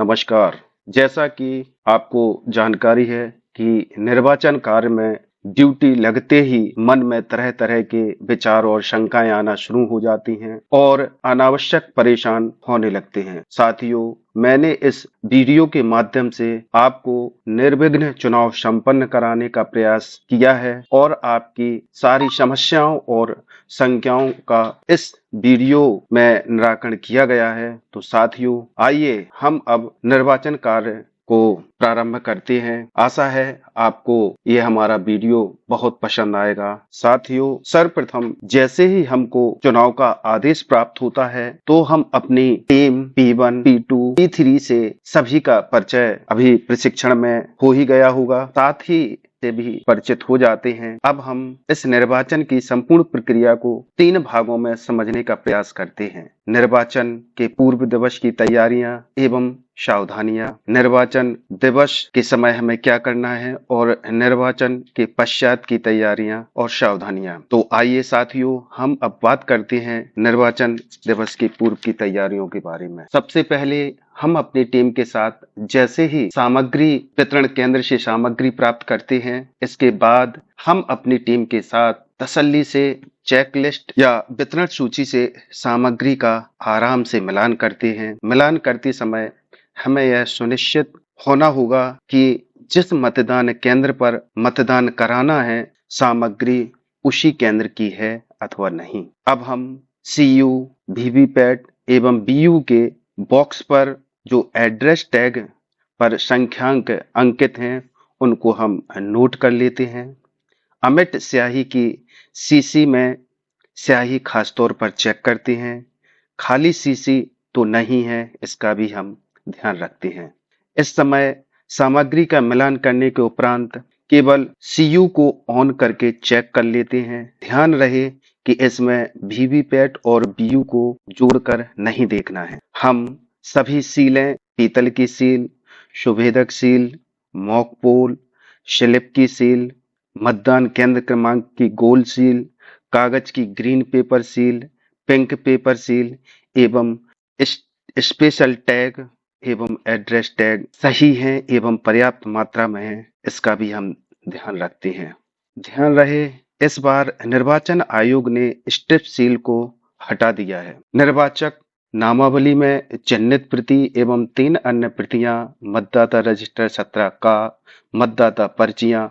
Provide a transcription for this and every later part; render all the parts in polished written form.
नमस्कार। जैसा कि आपको जानकारी है कि निर्वाचन कार्य में ड्यूटी लगते ही मन में तरह-तरह के विचार और शंकाएं आना शुरू हो जाती हैं और अनावश्यक परेशान होने लगते हैं। साथियों, मैंने इस वीडियो के माध्यम से आपको निर्विघ्न चुनाव संपन्न कराने का प्रयास किया है और आपकी सारी समस्याओं और शंकाओं का इस वीडियो में निराकरण किया गया है। तो साथियों, आइए हम अब निर्वाचन कार्य को प्रारंभ करते हैं। आशा है आपको ये हमारा वीडियो बहुत पसंद आएगा। साथियों, सर्वप्रथम जैसे ही हमको चुनाव का आदेश प्राप्त होता है तो हम अपनी टीम P1, P2, P3 से सभी का परिचय अभी प्रशिक्षण में हो ही गया होगा, साथ ही से भी परिचित हो जाते हैं। अब हम इस निर्वाचन की संपूर्ण प्रक्रिया को 3 भागों में समझने का प्रयास करते हैं। निर्वाचन के पूर्व दिवस की तैयारियां एवं सावधानियां, निर्वाचन दिवस के समय हमें क्या करना है और निर्वाचन के पश्चात की तैयारियां और सावधानियां। तो आइए साथियों, हम अब बात करते हैं निर्वाचन दिवस की पूर्व की तैयारियों के बारे में। सबसे पहले हम अपनी टीम के साथ जैसे ही सामग्री वितरण केंद्र से सामग्री प्राप्त करते हैं, इसके बाद हम अपनी टीम के साथ तसल्ली से चेकलिस्ट या वितरण सूची से सामग्री का आराम से मिलान करते हैं। मिलान करते समय हमें यह सुनिश्चित होना होगा कि जिस मतदान केंद्र पर मतदान कराना है, सामग्री उसी केंद्र की है अथवा नहीं। अब हम CU, वीवीपैट एवं BU के बॉक्स पर जो एड्रेस टैग पर संख्यांक अंकित हैं, उनको हम नोट कर लेते हैं। अमिट स्याही की CC में स्याही खास तौर पर चेक करते हैं। खाली CC तो नहीं है, इसका भी हम ध्यान रखते हैं। इस समय सामग्री का मिलान करने के उपरांत केवल CU को ऑन करके चेक कर लेते हैं। ध्यान रहे कि इसमें वीवीपैट और BU को जोड़कर नहीं देखना है। हम सभी सीलें, पीतल की सील, शुभेदक सील, मॉक पोल, स्लिप की सील, मतदान केंद्र क्रमांक की गोल सील, कागज की green paper seal, pink paper seal एवं स्पेशल टैग एवं एड्रेस टैग सही हैं एवं पर्याप्त मात्रा में हैं, इसका भी हम ध्यान रखते हैं। ध्यान रहे, इस बार निर्वाचन आयोग ने स्ट्रिप सील को हटा दिया है। निर्वाचक नामावली में चिन्हित प्रति एवं 3 अन्य प्रतियां, मतदाता रजिस्टर 17 का, मतदाता पर्चियां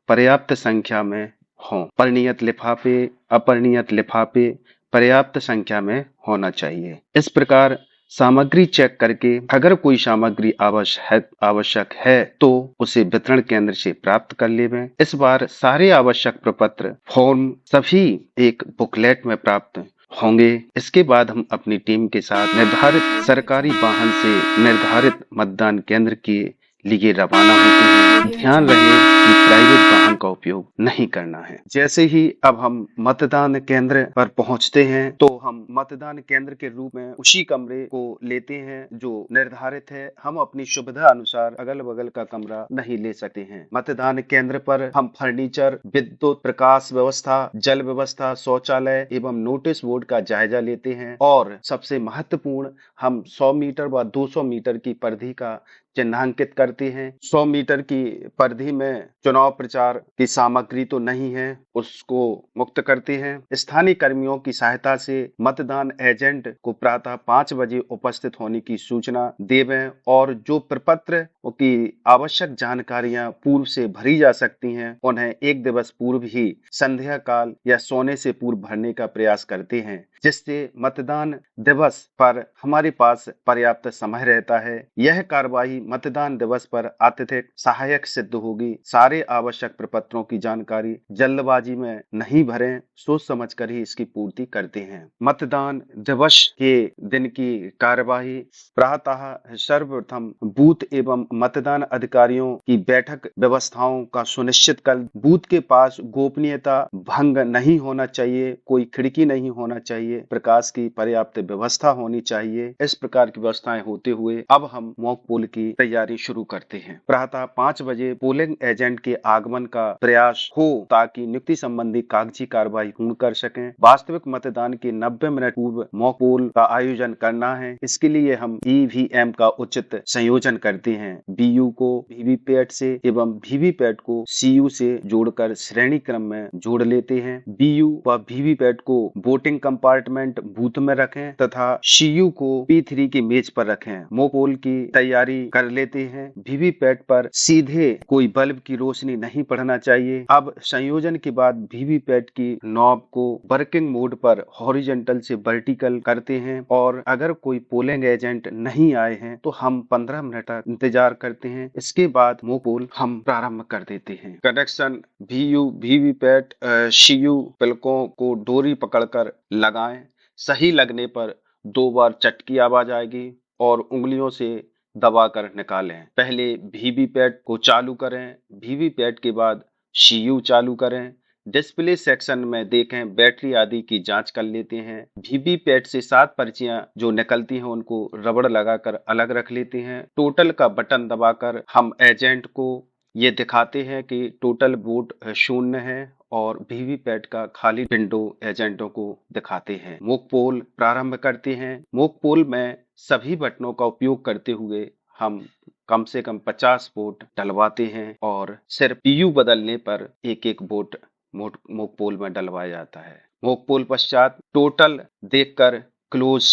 पर्याप्त संख्या में हों। परिणीत लिफाफे, अपरिणीत लिफाफे पर्याप्त संख्या में होना चाहिए। इस प्रकार सामग्री चेक करके अगर कोई सामग्री आवश्यक है तो उसे वितरण केंद्र से प्राप्त कर लेवें। इस बार सारे आवश्यक प्रपत्र फॉर्म सभी एक बुकलेट में प्राप्त होंगे। इसके बाद हम अपनी टीम के साथ निर्धारित सरकारी वाहन से निर्धारित मतदान केंद्र के लिए रवाना होते हैं। ध्यान रहे कि प्राइवेट वाहन का उपयोग नहीं करना है। जैसे ही अब हम मतदान केंद्र पर पहुंचते हैं तो हम मतदान केंद्र के रूप में उसी कमरे को लेते हैं जो निर्धारित है। हम अपनी सुविधा अनुसार अगल बगल का कमरा नहीं ले सकते हैं। मतदान केंद्र पर हम फर्नीचर, विद्युत, प्रकाश व्यवस्था, जल व्यवस्था, शौचालय एवं नोटिस बोर्ड का जायजा लेते हैं और सबसे महत्वपूर्ण, हम 100 मीटर व 200 मीटर की परिधि का चिन्हांकित करते हैं। 100 मीटर की परिधि में चुनाव प्रचार की सामग्री तो नहीं है, उसको मुक्त करते हैं। स्थानीय कर्मियों की सहायता से मतदान एजेंट को प्रातः 5 बजे उपस्थित होने की सूचना देवें और जो प्रपत्र की आवश्यक जानकारियां पूर्व से भरी जा सकती हैं, उन्हें 1 दिवस पूर्व ही संध्या काल या सोने से पूर्व भरने का प्रयास करते हैं, जिससे मतदान दिवस पर हमारे पास पर्याप्त समय रहता है। यह कार्रवाई मतदान दिवस पर अत्यधिक सहायक सिद्ध होगी। सारे आवश्यक प्रपत्रों की जानकारी जल्दबाजी में नहीं भरें, सोच समझकर ही इसकी पूर्ति करते हैं। मतदान दिवस के दिन की कार्यवाही प्रातः सर्वप्रथम बूथ एवं मतदान अधिकारियों की बैठक व्यवस्थाओं का सुनिश्चित कर बूथ के पास गोपनीयता भंग नहीं होना चाहिए, कोई खिड़की नहीं होना चाहिए, प्रकाश की पर्याप्त व्यवस्था होनी चाहिए। इस प्रकार की व्यवस्थाएं होते हुए अब हम मॉक पोल की तैयारी शुरू करते हैं। प्रातः 5 बजे पोलिंग एजेंट के आगमन का प्रयास हो ताकि नियुक्ति संबंधी कागजी कार्रवाई पूर्ण कर सकें। वास्तविक मतदान के 90 मिनट पूर्व मॉक पोल का आयोजन करना है। इसके लिए हम ईवीएम का उचित संयोजन करते हैं। बीयू को वीवीपैट से एवं वीवीपैट को सीयू से जोड़कर श्रेणी क्रम में जोड़ लेते हैं। बीयू व वीवीपैट को वोटिंग कंपार्टमेंट बूथ में रखें तथा सीयू को P3 की मेज पर रखें। मॉक पोल की तैयारी कर लेते हैं। वीवीपैट पर सीधे कोई बल्ब की रोशनी नहीं पड़ना चाहिए। अब संयोजन के बाद वीवीपैट की नॉब को वर्किंग मोड पर हॉरिजॉन्टल से वर्टिकल करते हैं और अगर कोई पोलिंग एजेंट नहीं आए हैं तो हम 15 मिनट तक इंतजार करते हैं। इसके बाद मॉक पोल हम प्रारंभ कर देते हैं। कनेक्शन बीयू वीवीपैट सीयू पिलकों को डोरी पकड़कर लगाएं। सही लगने पर 2 बार चटकी आवाज आएगी और उंगलियों से दबाकर निकालें। पहले वीवीपैट को चालू करें, वीवीपैट के बाद सीयू चालू करें। डिस्प्ले सेक्शन में देखें, बैटरी आदि की जांच कर लेते हैं। वीवीपैट से 7 पर्चियां जो निकलती हैं उनको रबड़ लगाकर अलग रख लेते हैं। टोटल का बटन दबाकर हम एजेंट को ये दिखाते हैं कि टोटल वोट 0 है और वीवीपैट का खाली विंडो एजेंटों को दिखाते हैं। मॉक पोल प्रारंभ करते हैं। मॉक पोल में सभी बटनों का उपयोग करते हुए हम कम से कम 50 वोट डलवाते हैं और सिर्फ पीयू बदलने पर एक वोट मॉक पोल में डलवाया जाता है। मॉक पोल पश्चात टोटल देखकर क्लोज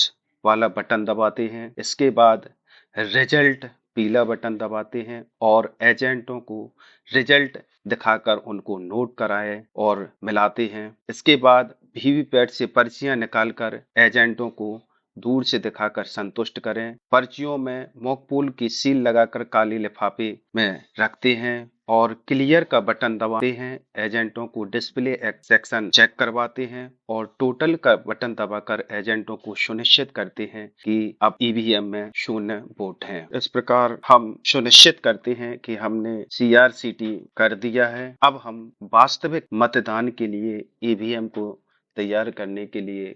वाला बटन दबाते हैं। इसके बाद रिजल्ट पीला बटन दबाते हैं और एजेंटों को रिजल्ट दिखाकर उनको नोट कराएं और मिलाते हैं। इसके बाद वीवीपैट से पर्चियां निकालकर एजेंटों को दूर से दिखाकर संतुष्ट करें। पर्चियों में मॉक पोल की सील लगाकर काले लिफाफे में रखते हैं और क्लियर का बटन दबाते हैं। एजेंटों को डिस्प्ले सेक्शन चेक करवाते हैं और टोटल का बटन दबाकर एजेंटों को सुनिश्चित करते हैं कि अब ईवीएम में 0 वोट हैं। इस प्रकार हम सुनिश्चित करते हैं कि हमने CRCT कर दिया है। अब हम वास्तविक मतदान के लिए ईवीएम को तैयार करने के लिए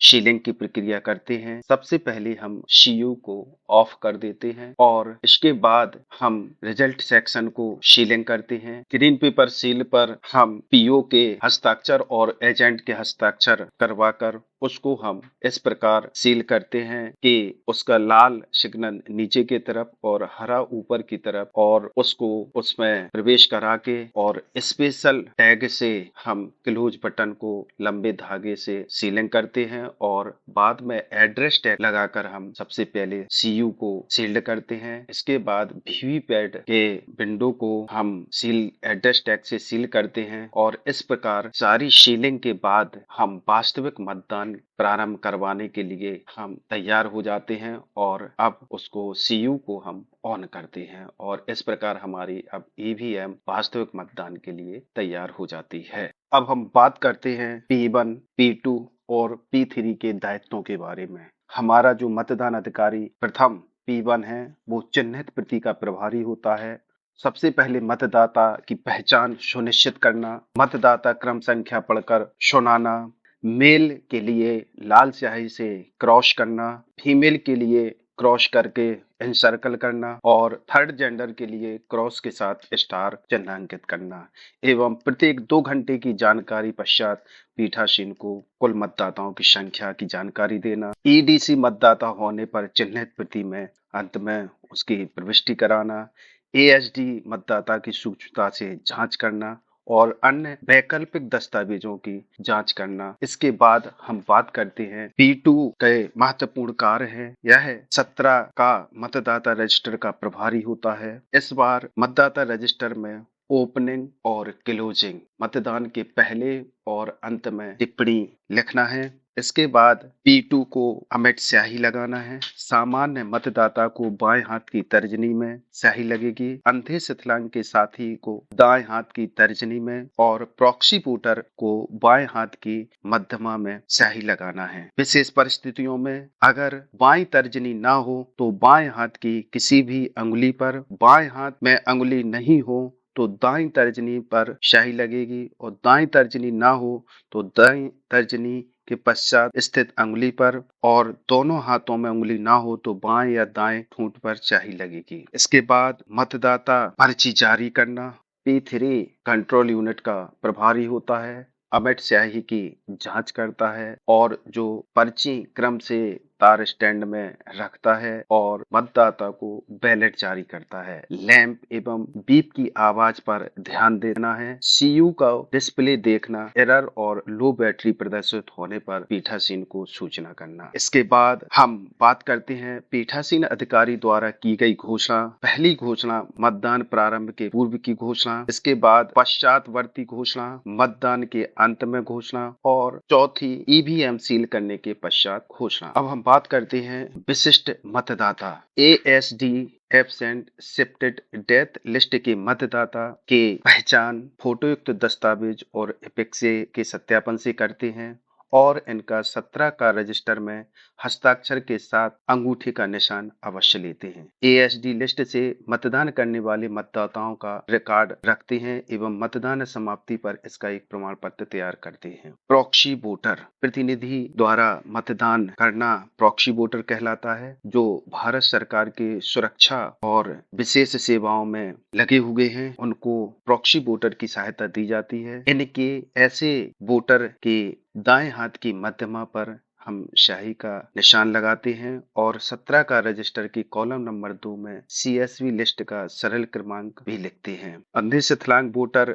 शीलिंग की प्रक्रिया करते हैं। सबसे पहले हम सीयू को ऑफ कर देते हैं और इसके बाद हम रिजल्ट सेक्शन को शीलिंग करते हैं। ग्रीन पेपर सील पर हम पीओ के हस्ताक्षर और एजेंट के हस्ताक्षर करवाकर उसको हम इस प्रकार सील करते हैं कि उसका लाल सिग्नल नीचे की तरफ और हरा ऊपर की तरफ, और उसको उसमें प्रवेश करा के और स्पेशल टैग से हम क्लोज बटन को लंबे धागे से सीलिंग करते हैं और बाद में एड्रेस टैग लगाकर हम सबसे पहले सीयू को सील्ड करते हैं। इसके बाद वीवीपैट के विंडो को हम एड्रेस टैग से सील करते हैं और इस प्रकार सारी सीलिंग के बाद हम वास्तविक मतदान प्रारंभ करवाने के लिए हम तैयार हो जाते हैं और अब उसको सीयू को हम ऑन करते हैं और इस प्रकार हमारी अब ईवीएम वास्तविक मतदान के लिए तैयार हो जाती है। अब हम बात करते हैं P1, P2 और P3 के दायित्वों के बारे में। हमारा जो मतदान अधिकारी प्रथम P1 है वो चिन्हित प्रति का प्रभारी होता है। सबसे पहले मतदाता की पहचान सुनिश्चित करना, मतदाता क्रम संख्या पढ़कर सुनाना, मेल के लिए लाल स्याही से क्रॉस करना, फीमेल के लिए क्रॉस करके एनसर्कल करना और थर्ड जेंडर के लिए क्रॉस के साथ स्टार चिन्हांकित करना एवं प्रत्येक 2 घंटे की जानकारी पश्चात पीठासीन को कुल मतदाताओं की संख्या की जानकारी देना। ईडीसी मतदाता होने पर चिन्हित प्रति में अंत में उसकी प्रविष्टि कराना, एएसडी मतदाता की सूक्ष्मता से जांच करना और अन्य वैकल्पिक दस्तावेजों की जांच करना। इसके बाद हम बात करते हैं P2 के महत्वपूर्ण कार्य है। यह 17 का मतदाता रजिस्टर का प्रभारी होता है। इस बार मतदाता रजिस्टर में ओपनिंग और क्लोजिंग, मतदान के पहले और अंत में टिप्पणी लिखना है। इसके बाद P2 को अमिट स्याही लगाना है। सामान्य मतदाता को बाएं हाथ की तर्जनी में स्याही लगेगी, अंधे विकलांग के साथी को दाएं हाथ की तर्जनी में और प्रॉक्सी वोटर को बाएं हाथ की मध्यमा में स्याही लगाना है। विशेष परिस्थितियों में अगर बाएं तर्जनी ना हो तो बाएं हाथ की किसी भी अंगुली पर, बाएं हाथ में अंगुली नहीं हो तो दाईं तर्जनी पर स्याही लगेगी और दाईं तर्जनी ना हो तो दाईं तर्जनी के पश्चात स्थित अंगुली पर, और दोनों हाथों में उंगली ना हो तो बाएं या दाएं ठूंठ पर स्याही लगेगी। इसके बाद मतदाता पर्ची जारी करना। P3 कंट्रोल यूनिट का प्रभारी होता है, अमिट स्याही की जांच करता है और जो पर्ची क्रम से तार स्टैंड में रखता है और मतदाता को बैलेट जारी करता है। लैंप एवं बीप की आवाज पर ध्यान देना है। CU का डिस्प्ले देखना, एरर और लो बैटरी प्रदर्शित होने पर पीठासीन को सूचना करना। इसके बाद हम बात करते हैं पीठासीन अधिकारी द्वारा की गई घोषणा। पहली घोषणा मतदान प्रारंभ के पूर्व की घोषणा, इसके बाद पश्चातवर्ती घोषणा, मतदान के अंत में घोषणा और चौथी EVM सील करने के पश्चात घोषणा। अब हम बात करते हैं विशिष्ट मतदाता। ASD absent shifted death list के मतदाता के पहचान फोटोयुक्त दस्तावेज और एपिक्से के सत्यापन से करते हैं और इनका 17 का रजिस्टर में हस्ताक्षर के साथ अंगूठे का निशान अवश्य लेते हैं। ASD लिस्ट से मतदान करने वाले मतदाताओं का रिकॉर्ड रखते हैं एवं मतदान समाप्ति पर इसका एक प्रमाण पत्र तैयार करते हैं। प्रॉक्सी वोटर, प्रतिनिधि द्वारा मतदान करना प्रॉक्सी वोटर कहलाता है, जो भारत सरकार के सुरक्षा और विशेष सेवाओं में लगे हुए हैं, उनको प्रॉक्सी वोटर की सहायता दी जाती है। इनके ऐसे वोटर के दाएं हाथ की मध्यमा पर हम स्याही का निशान लगाते हैं और 17 का रजिस्टर की कॉलम नंबर 2 में CSV लिस्ट का सरल क्रमांक भी लिखते हैं। अंधे विकलांग वोटर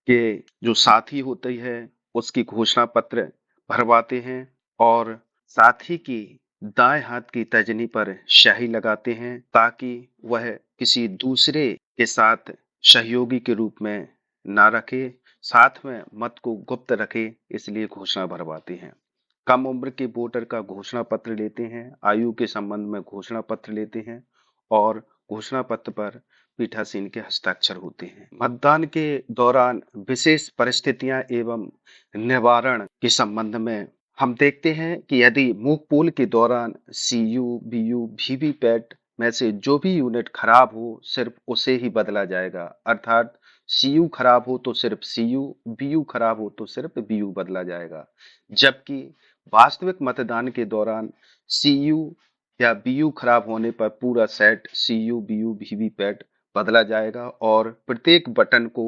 के जो साथी होते हैं उसकी घोषणा पत्र भरवाते हैं और साथी की दाएं हाथ की तर्जनी पर स्याही लगाते हैं ताकि वह किसी दूसरे के साथ सहयोगी के रूप में ना रखे, साथ में मत को गुप्त रखे, इसलिए घोषणा भरवाते हैं। कम उम्र के वोटर का घोषणा पत्र लेते हैं, आयु के संबंध में घोषणा पत्र लेते हैं और घोषणा पत्र पर पीठासीन के हस्ताक्षर होते हैं। मतदान के दौरान विशेष परिस्थितियां एवं निवारण के संबंध में हम देखते हैं कि यदि मूक पोल के दौरान CU, BU, VVPAT में से जो भी यूनिट खराब हो सिर्फ उसे ही बदला जाएगा, अर्थात CU खराब हो तो सिर्फ CU, BU खराब हो तो सिर्फ BU बदला जाएगा। जबकि वास्तविक मतदान के दौरान CU या BU खराब होने पर पूरा सेट CU, BU, VVPAT बदला जाएगा और प्रत्येक बटन को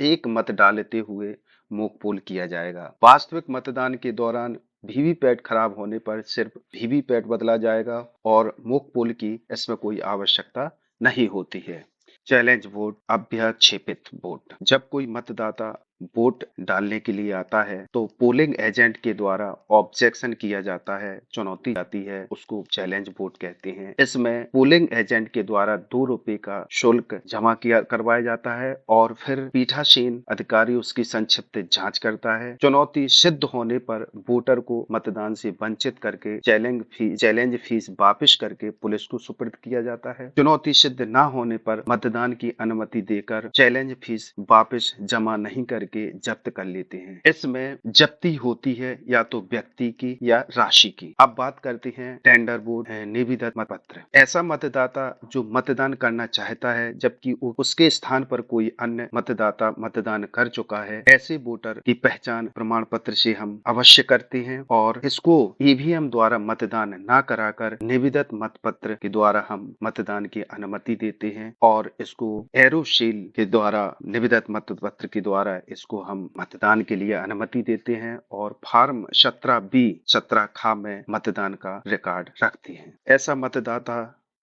एक मत डालते हुए मूक पोल किया जाएगा। वास्तविक मतदान के दौरान VVPAT खराब होने पर सिर्फ VVPAT बदला जाएगा और मूक पोल की इसमें कोई आवश्यकता नहीं होती है। चैलेंज वोट, अभ्यक्षेपित वोट। जब कोई मतदाता वोट डालने के लिए आता है तो पोलिंग एजेंट के द्वारा ऑब्जेक्शन किया जाता है, चुनौती जाती है, उसको चैलेंज वोट कहते हैं। इसमें पोलिंग एजेंट के द्वारा 2 रुपए का शुल्क जमा किया करवाया जाता है और फिर पीठासीन अधिकारी उसकी संक्षिप्त जांच करता है। चुनौती सिद्ध होने पर वोटर को मतदान से वंचित करके चैलेंज फीस वापस करके पुलिस को सुपुर्द किया जाता है। चुनौती सिद्ध न होने पर मतदान की अनुमति देकर चैलेंज फीस वापस जमा नहीं करके जब्त कर लेते हैं। इसमें जब्ती होती है या तो व्यक्ति की या राशि की। अब बात करते हैं टेंडर वोट, निविदा मतपत्र। ऐसा मतदाता जो मतदान करना चाहता है जबकि उसके स्थान पर कोई अन्य मतदाता मतदान कर चुका है, ऐसे वोटर की पहचान प्रमाण पत्र से हम अवश्य करते हैं और इसको EVM द्वारा मतदान न कराकर निविदा मतपत्र के द्वारा हम मतदान की अनुमति देते हैं और इसको एरोसील के द्वारा निविदा मतपत्र के द्वारा इसको हम मतदान के लिए अनुमति देते हैं और फॉर्म 17B 17 खा में मतदान का रिकॉर्ड रखते हैं। ऐसा मतदाता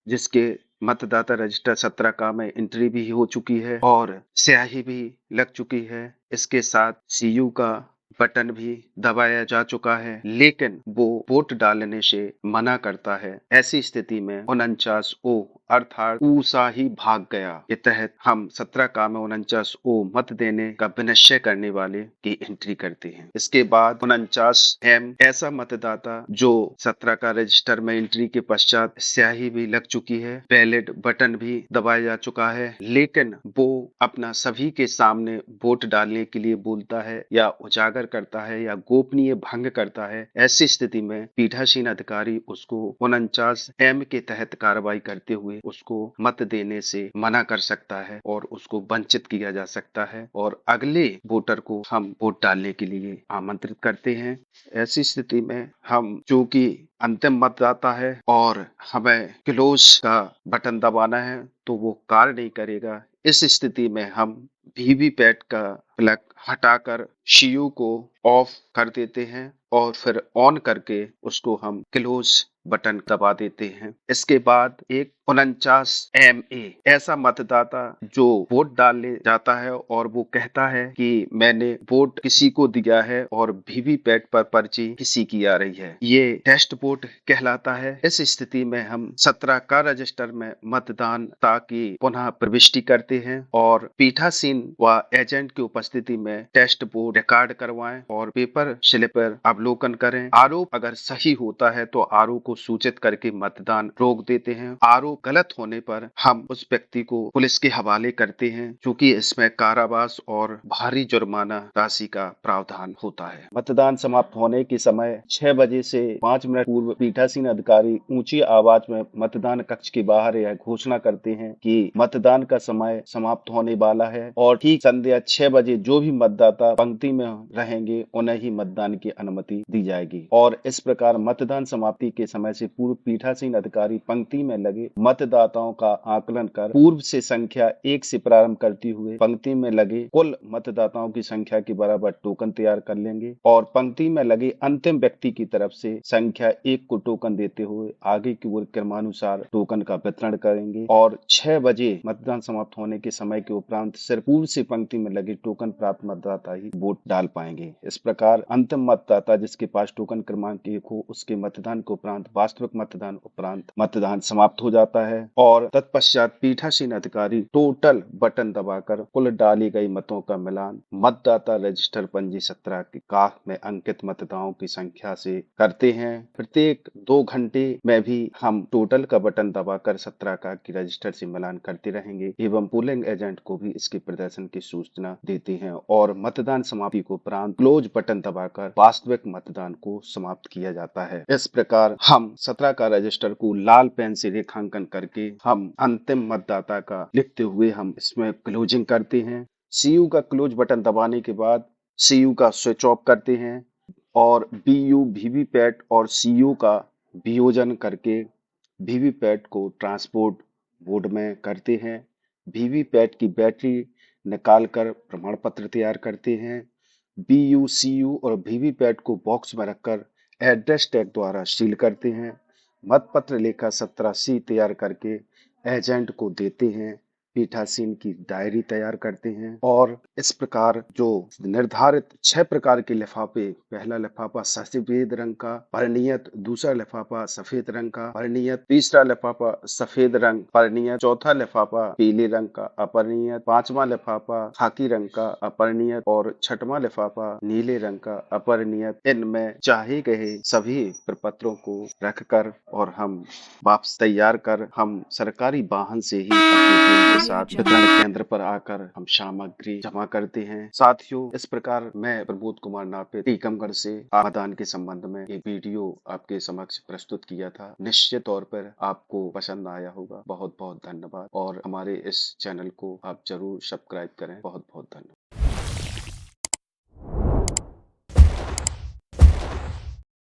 जिसके मतदाता रजिस्टर 17 का में एंट्री भी हो चुकी है और स्याही भी लग चुकी है, इसके साथ CU का बटन भी दबाया जा चुका है, लेकिन वो वोट डालने से मना करता है। ऐसी स्थिति में 49 ओ अर्थात ऊषा ही भाग गया के तहत हम 17 का में 49 ओ मत देने का विनिश्चय करने वाले की एंट्री करते हैं। इसके बाद 49 एम ऐसा मतदाता जो 17 का रजिस्टर में एंट्री के पश्चात स्याही भी लग चुकी है, बैलेट बटन भी दबाया जा चुका है, लेकिन वो अपना सभी के सामने वोट डालने के लिए बोलता है या उजागर करता है या गोपनीय भंग करता है। ऐसी स्थिति में पीठासीन अधिकारी उसको 49 एम के तहत कार्रवाई करते हुए उसको मत देने से मना कर सकता है और उसको वंचित किया जा सकता है और अगले वोटर को हम वोट डालने के लिए आमंत्रित करते हैं। ऐसी स्थिति में हम, जो कि अंतिम मतदाता है और हमें क्लोज का बटन दबाना है, तो वो कार्य नहीं करेगा। इस स्थिति में हम वीवीपैट का प्लग हटाकर सीयू को ऑफ कर देते हैं और फिर ऑन करके उसको हम क्लोज बटन दबा देते हैं। इसके बाद एक 49 MA ऐसा मतदाता जो वोट डालने जाता है और वो कहता है कि मैंने वोट किसी को दिया है और वीवीपैट पर पर्ची किसी की आ रही है, ये टेस्ट वोट कहलाता है। इस स्थिति में हम 17 का रजिस्टर में मतदान की पुनः प्रविष्टि करते हैं और पीठासीन व एजेंट की उपस्थिति में टेस्ट वोट रिकॉर्ड करवाएं और पेपर स्लिप पर अवलोकन करें। आरोप अगर सही होता है तो आरोप को सूचित करके मतदान रोक देते हैं। आरोप गलत होने पर हम उस व्यक्ति को पुलिस के हवाले करते हैं, क्योंकि इसमें कारावास और भारी जुर्माना राशि का प्रावधान होता है। मतदान समाप्त होने के समय 6 बजे से 5 मिनट पूर्व पीठासीन अधिकारी ऊंची आवाज में मतदान कक्ष के बाहर यह घोषणा करते हैं कि मतदान का समय समाप्त होने वाला है और ठीक संध्या 6 बजे जो भी मतदाता पंक्ति में रहेंगे उन्हें ही मतदान की अनुमति दी जाएगी। और इस प्रकार मतदान समाप्ति के समय से पूर्व पीठासीन अधिकारी पंक्ति में लगे मतदाताओं का आकलन कर पूर्व से संख्या 1 से प्रारंभ करते हुए पंक्ति में लगे कुल मतदाताओं की संख्या के बराबर टोकन तैयार कर लेंगे और पंक्ति में लगे अंतिम व्यक्ति की तरफ से संख्या 1 को टोकन देते हुए आगे की ओर क्रमानुसार टोकन का वितरण करेंगे और 6 बजे मतदान समाप्त होने के समय के उपरांत सिर्फ पूर्व से पंक्ति में लगे टोकन प्राप्त मतदाता ही वोट डाल पाएंगे। इस प्रकार अंतिम मतदाता जिसके पास टोकन क्रमांक 1 हो उसके मतदान के उपरांत वास्तविक मतदान उपरांत मतदान समाप्त हो जाता है और तत्पश्चात पीठासीन अधिकारी टोटल बटन दबाकर कुल डाली गई मतों का मिलान मतदाता रजिस्टर पंजी 17 की काख में अंकित मतदाताओं की संख्या से करते हैं। प्रत्येक 2 घंटे में भी हम टोटल का बटन दबाकर 17 का की रजिस्टर से मिलान करते रहेंगे एवं पोलिंग एजेंट को भी इसके प्रदर्शन की सूचना देते हैं और मतदान समाप्ति को उपरांत क्लोज बटन दबाकर वास्तविक मतदान को समाप्त किया जाता है। इस प्रकार हम 17 का रजिस्टर को लाल पेन से रेखांकन करके हम अंतिम मतदाता का लिखते हुए हम इसमें क्लोजिंग करते हैं। सीयू का क्लोज बटन दबाने के बाद सीयू का स्विच ऑफ करते हैं और बीयू वीवीपैट और सीयू का वियोजन करके वीवीपैट को ट्रांसपोर्ट बोर्ड में करते हैं। वीवीपैट की बैटरी निकालकर प्रमाण पत्र तैयार करते हैं। बीयू, सीयू और वीवीपैट को बॉक्स में रखकर एड्रेस टैग द्वारा सील करते हैं। मतपत्र लेखा 17C तैयार करके एजेंट को देते हैं। पीठासीन की डायरी तैयार करते हैं और इस प्रकार जो निर्धारित 6 प्रकार के लिफाफे, पहला लिफाफा सफेद रंग का परिनियत, दूसरा लिफाफा सफेद रंग का परिनियत, तीसरा लिफाफा सफेद रंग परिनियत, चौथा लिफाफा पीले रंग का अपरिनियत, पांचवा लिफाफा खाकी रंग का अपरिनियत और छठवां लिफाफा नीले रंग का अपरिनियत। इनमें चाहे गए सभी प्रपत्रों को रखकर और हम वापस तैयार कर हम सरकारी वाहन से ही अपनी टीम के साथ वितरण केंद्र पर आकर हम सामग्री जमा करते हैं। साथियों, इस प्रकार मैं प्रमोद कुमार नापे टीकमगढ़ से मतदान के संबंध में एक वीडियो आपके समक्ष प्रस्तुत किया था। निश्चित तौर पर आपको पसंद आया होगा। बहुत बहुत धन्यवाद और हमारे इस चैनल को आप जरूर सब्सक्राइब करें। बहुत बहुत धन्यवाद।